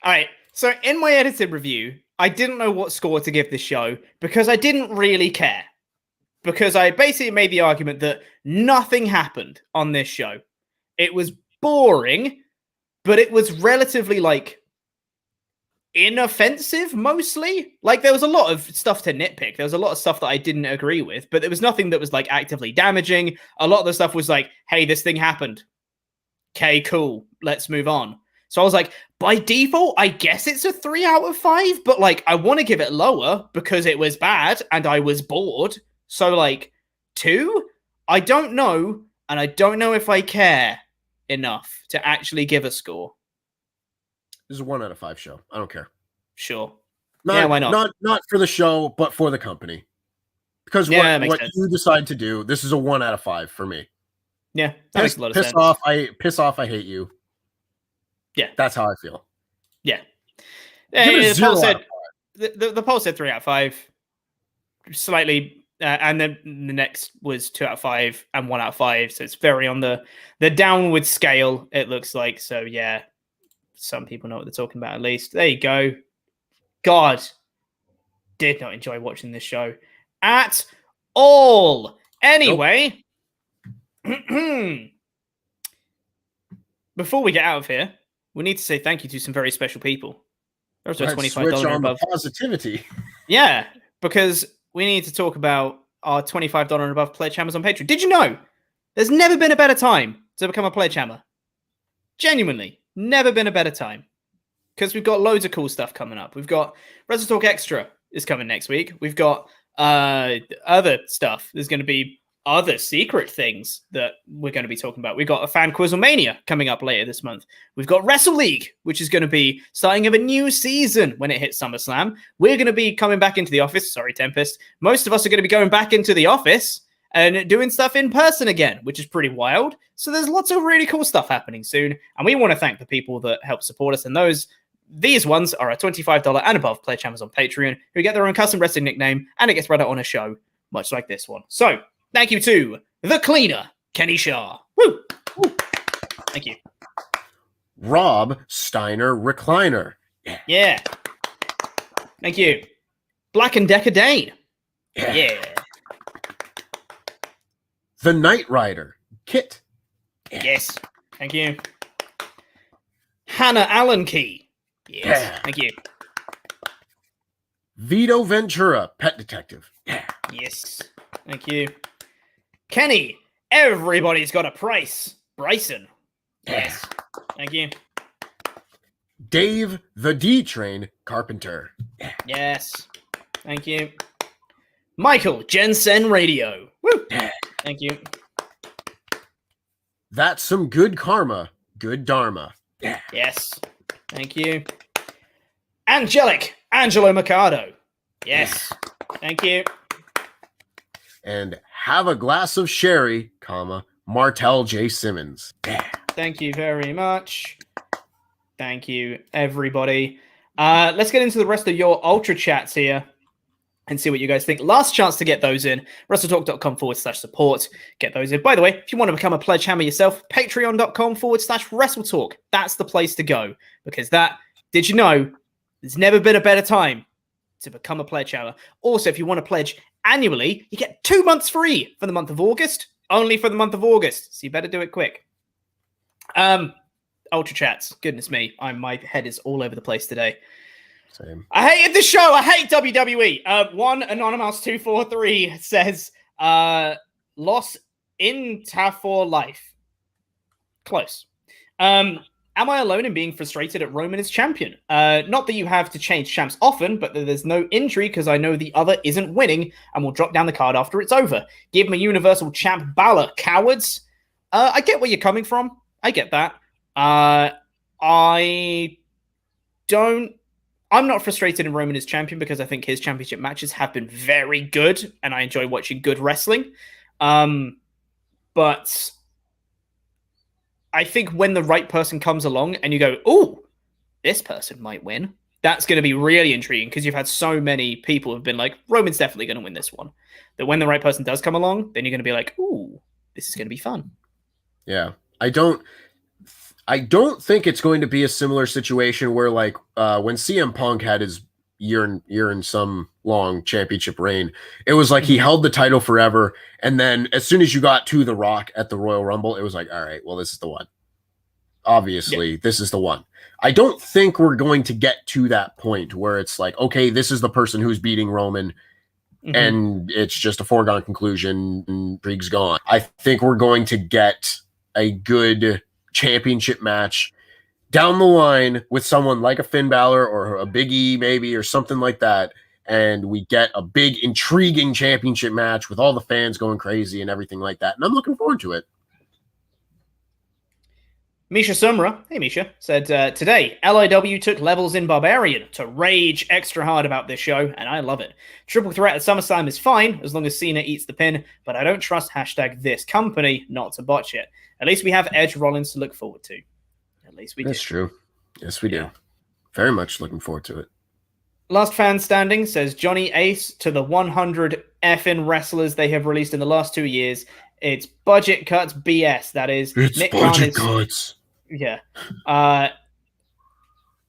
All right. So in my edited review, I didn't know what score to give this show because I didn't really care. Because I basically made the argument that nothing happened on this show. It was boring, but it was relatively, like, inoffensive, mostly. Like, there was a lot of stuff to nitpick. There was a lot of stuff that I didn't agree with, but there was nothing that was, like, actively damaging. A lot of the stuff was like, hey, this thing happened. Okay, cool. Let's move on. So I was like, by default, I guess it's a 3 out of 5, but, like, I want to give it lower because it was bad and I was bored. So, like, 2? I don't know, and I don't know if I care enough to actually give a score. This is a 1 out of 5 show. I don't care. Sure. Why not? Not for the show, but for the company. Because what you decide to do, this is a 1 out of 5 for me. Yeah, that makes a lot of sense. Piss off, I hate you. Yeah. That's how I feel. Yeah. The poll said 3 out of 5. Slightly, and then the next was 2 out of 5 and 1 out of 5. So it's very on the downward scale, it looks like. So yeah, some people know what they're talking about at least. There you go. God, did not enjoy watching this show at all. Anyway, before we get out of here, we need to say thank you to some very special people. There's a $25 and above positivity. Yeah, because we need to talk about our $25 and above Pledgehammers on Patreon. Did you know there's never been a better time to become a Pledgehammer? Genuinely, never been a better time. Because we've got loads of cool stuff coming up. We've got WrestleTalk Extra is coming next week. We've got other stuff. There's going to be other secret things that we're going to be talking about. We've got a Fan Quizlemania coming up later this month. We've got Wrestle League, which is going to be starting of a new season when it hits SummerSlam. We're going to be coming back into the office. Sorry, Tempest. Most of us are going to be going back into the office and doing stuff in person again, which is pretty wild. So there's lots of really cool stuff happening soon. And we want to thank the people that help support us. And these ones are our $25 and above Pledgehammers on Patreon, who get their own custom wrestling nickname, and it gets read out on a show, much like this one. So, thank you to The Cleaner, Kenny Shaw. Woo! Woo. Thank you. Rob Steiner Recliner. Yeah. Thank you. Black and Decker Dane. Yeah. The Knight Rider, Kit. Yes. Thank you. Hannah Allen Key. Yes. Yeah. Thank you. Vito Ventura, Pet Detective. Yeah. Yes. Thank you. Kenny, everybody's got a price. Bryson. Yes. Thank you. Dave the D-Train Carpenter. Yes. Thank you. Michael Jensen Radio. Woo. Thank you. That's some good karma, good dharma. Yeah. Yes. Thank you. Angelo Mercado. Yes. Thank you. And have a glass of sherry, comma, Martel J. Simmons. Yeah. Thank you very much. Thank you, everybody. Let's get into the rest of your Ultra Chats here and see what you guys think. Last chance to get those in. WrestleTalk.com/support. Get those in. By the way, if you want to become a Pledgehammer yourself, Patreon.com/WrestleTalk. That's the place to go. Because did you know, there's never been a better time to become a Pledgehammer. Also, if you want to pledge annually, you get 2 months free for the month of August. Only for the month of August. So you better do it quick. Ultra Chats. Goodness me. My head is all over the place today. Same. I hated the show. I hate WWE. One Anonymous 243 says, loss in for life. Close. Am I alone in being frustrated at Roman as champion? Not that you have to change champs often, but that there's no injury because I know the other isn't winning and will drop down the card after it's over. Give me Universal Champ Balor, cowards. I get where you're coming from. I get that. I'm not frustrated in Roman as champion because I think his championship matches have been very good and I enjoy watching good wrestling. But I think when the right person comes along and you go, oh, this person might win, that's going to be really intriguing because you've had so many people who've been like, Roman's definitely going to win this one. That when the right person does come along, then you're going to be like, ooh, this is going to be fun. Yeah. I don't think it's going to be a similar situation where like when CM Punk had his year and some long championship reign, it was like he held the title forever. And then as soon as you got to The Rock at the Royal Rumble, it was like, all right, well, this is the one. Obviously, this is the one. I don't think we're going to get to that point where it's like, okay, this is the person who's beating Roman and it's just a foregone conclusion and intrigue's gone. I think we're going to get a good championship match down the line with someone like a Finn Balor or a Big E maybe or something like that, and we get a big intriguing championship match with all the fans going crazy and everything like that, and I'm looking forward to it. Misha Sumra, hey Misha, said, today, LIW took levels in Barbarian to rage extra hard about this show, and I love it. Triple Threat at SummerSlam is fine, as long as Cena eats the pin, but I don't trust #this company not to botch it. At least we have Edge Rollins to look forward to. At least we do. That's true. Yes, we do. Very much looking forward to it. Last fan standing says, Johnny Ace to the 100 effing wrestlers they have released in the last 2 years. It's budget cuts BS, that is. It's Nick budget cuts. Yeah.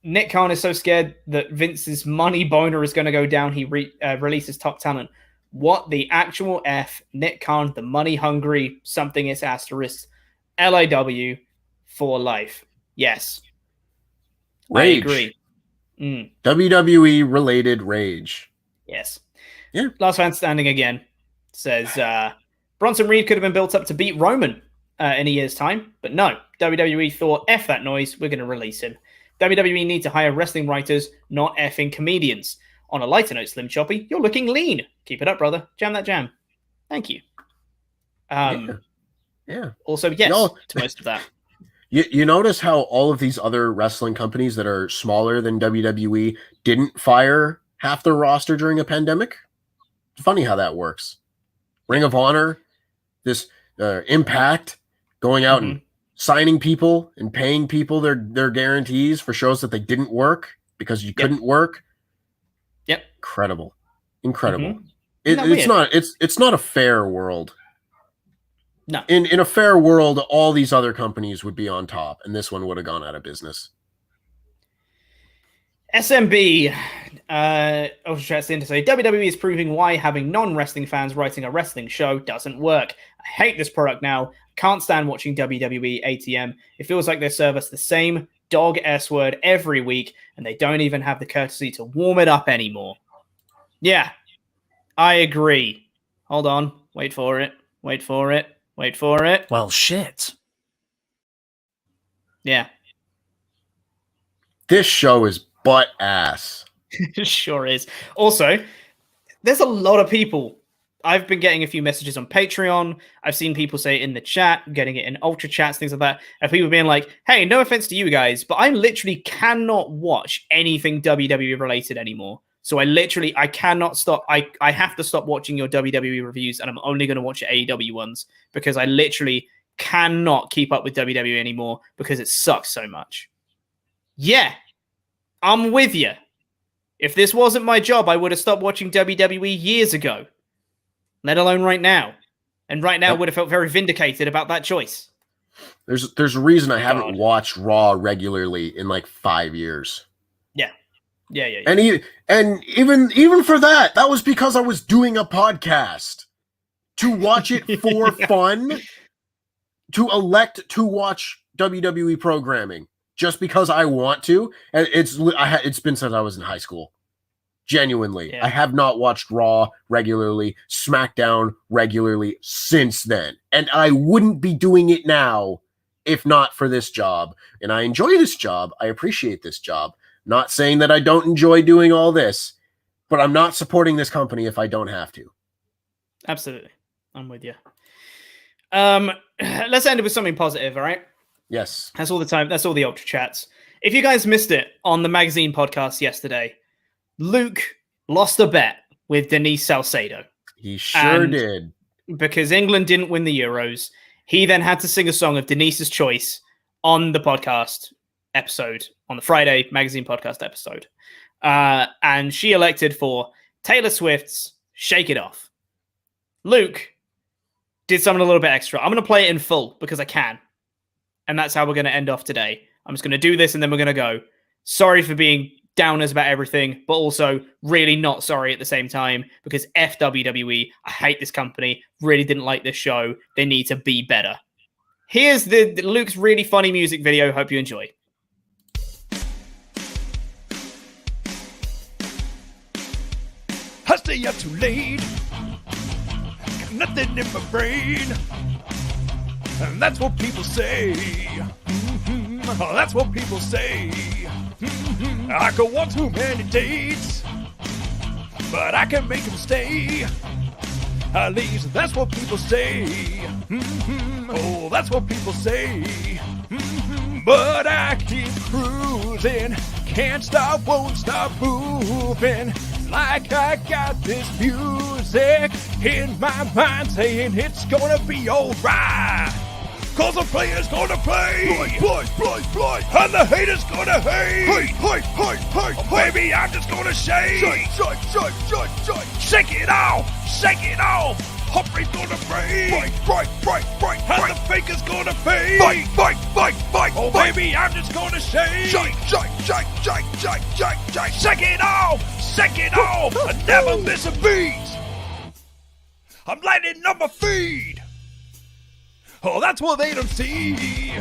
Nick Khan is so scared that Vince's money boner is going to go down. He releases top talent. What the actual F? Nick Khan, the money hungry, something is asterisk. LIW for life. Yes. Rage. I agree. WWE related rage. Yes. Yeah. Last fan standing again says Bronson Reed could have been built up to beat Roman in a year's time, but no. WWE thought, F that noise, we're going to release him. WWE need to hire wrestling writers, not effing comedians. On a lighter note, Slim Choppy, you're looking lean. Keep it up, brother. Jam that jam. Thank you. Yeah. Also, yes, to most of that. You notice how all of these other wrestling companies that are smaller than WWE didn't fire half their roster during a pandemic? It's funny how that works. Ring of Honor, this Impact, going out and signing people and paying people their guarantees for shows that they didn't work because you couldn't work. Yep. Incredible. It's not a fair world. No. In a fair world, all these other companies would be on top, and this one would have gone out of business. SMB Ultrachats in to say WWE is proving why having non-wrestling fans writing a wrestling show doesn't work. I hate this product now. Can't stand watching WWE ATM. It feels like they serve us the same dog S word every week, and they don't even have the courtesy to warm it up anymore. Yeah, I agree. Hold on. Wait for it. Well, shit. Yeah. This show is butt ass. It sure is. Also, there's a lot of people I've been getting a few messages on Patreon. I've seen people say it in the chat, getting it in Ultrachats, things like that. And people being like, hey, no offense to you guys, but I literally cannot watch anything WWE related anymore. So I cannot stop. I have to stop watching your WWE reviews, and I'm only going to watch your AEW ones because I literally cannot keep up with WWE anymore because it sucks so much. Yeah, I'm with you. If this wasn't my job, I would have stopped watching WWE years ago, let alone right now. And right now would have felt very vindicated about that choice. There's a reason I haven't watched Raw regularly in like 5 years. Yeah. And even for that was because I was doing a podcast. To watch it for fun, to elect to watch WWE programming just because I want to, and it's been since I was in high school. Genuinely, I have not watched Raw regularly, SmackDown regularly since then, and I wouldn't be doing it now if not for this job. And I enjoy this job. I appreciate this job. Not saying that I don't enjoy doing all this, but I'm not supporting this company if I don't have to. Absolutely. I'm with you. Let's end it with something positive, all right? Yes. That's all the time. That's all the Ultra Chats. If you guys missed it on the magazine podcast yesterday, Luke lost a bet with Denise Salcedo. He sure did. Because England didn't win the Euros, he then had to sing a song of Denise's choice on the podcast episode, on the Friday magazine podcast episode. And she elected for Taylor Swift's Shake It Off. Luke did something a little bit extra. I'm going to play it in full because I can. And that's how we're going to end off today. I'm just going to do this and then we're going to go. Sorry for being downers about everything, but also really not sorry at the same time because F WWE, I hate this company, really didn't like this show. They need to be better. Here's the Luke's really funny music video. Hope you enjoy. I stay up too late, got nothing in my brain, and that's what people say. Oh, that's what people say. I go on too many dates, but I can make them stay. At least that's what people say. Oh, that's what people say. But I keep cruising, can't stop, won't stop moving. Like I got this music in my mind saying it's gonna be alright. Cause the player's gonna play, play, and the hater's gonna hate. Oh, baby, I'm just gonna shake it off. Humphrey's gonna break, and the faker's gonna fade. Fight. Oh, baby, I'm just gonna shake it off. I never miss a beat. I'm lighting up my feed. Oh, that's what they don't see.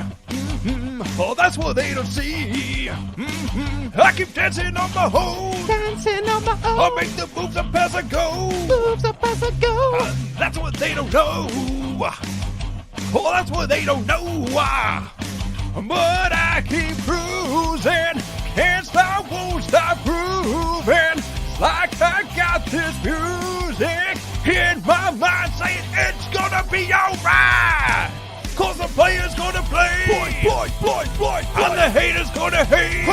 Oh, that's what they don't see. I keep dancing on my hose. I make the moves up as I go. That's what they don't know. Oh, that's what they don't know. But I keep cruising. Can't stop, won't stop grooving. It's like I got this music in my mind saying it's gonna be alright. Cause the player's gonna play, and the hater's gonna hate.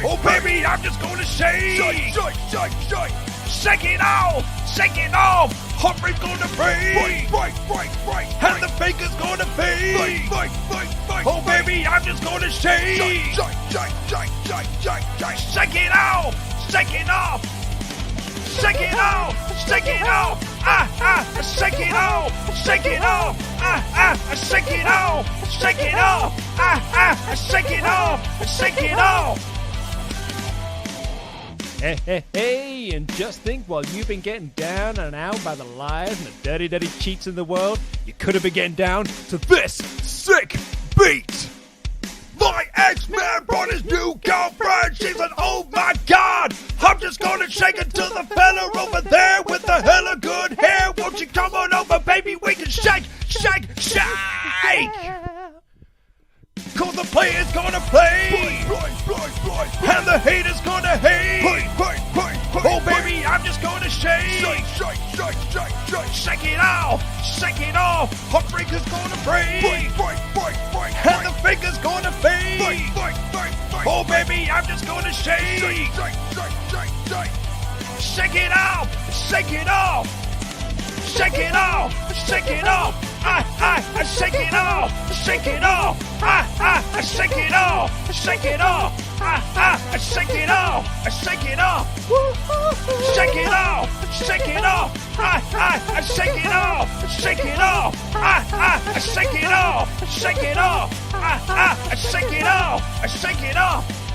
Oh baby, I'm just gonna shake it off. Humphrey's gonna break, and the faker's gonna fade. Oh baby, I'm just gonna shake it off. Shake it off. Shake it off. Shake it off. Shake it off. Shake it off. Shake it off. Shake it off. Shake it off. Shake it off. Hey, and just think while you've been getting down and out by the liars and the dirty cheats in the world, you could have been getting down to this sick beat. My ex-man brought his new girlfriend. She's an oh my god. I'm just gonna shake it to the fella over there with the hella good hair. Won't you come on over, baby? We can shake. Cause the players gonna play. And the haters gonna hate. Oh baby, I'm just gonna shake. Shake it off, shake it off. Heartbreaker's gonna break. And the faker's gonna fade. Oh baby, I'm just gonna shake. Shake it off, shake it off. Shake it off, shake it off. I shake it off, shake it off. I shake it off, shake it off. I shake it off, shake it off. Shake it off, shake it off. I shake it off, shake it off. I shake it off, shake it off. I shake it off, shake it off.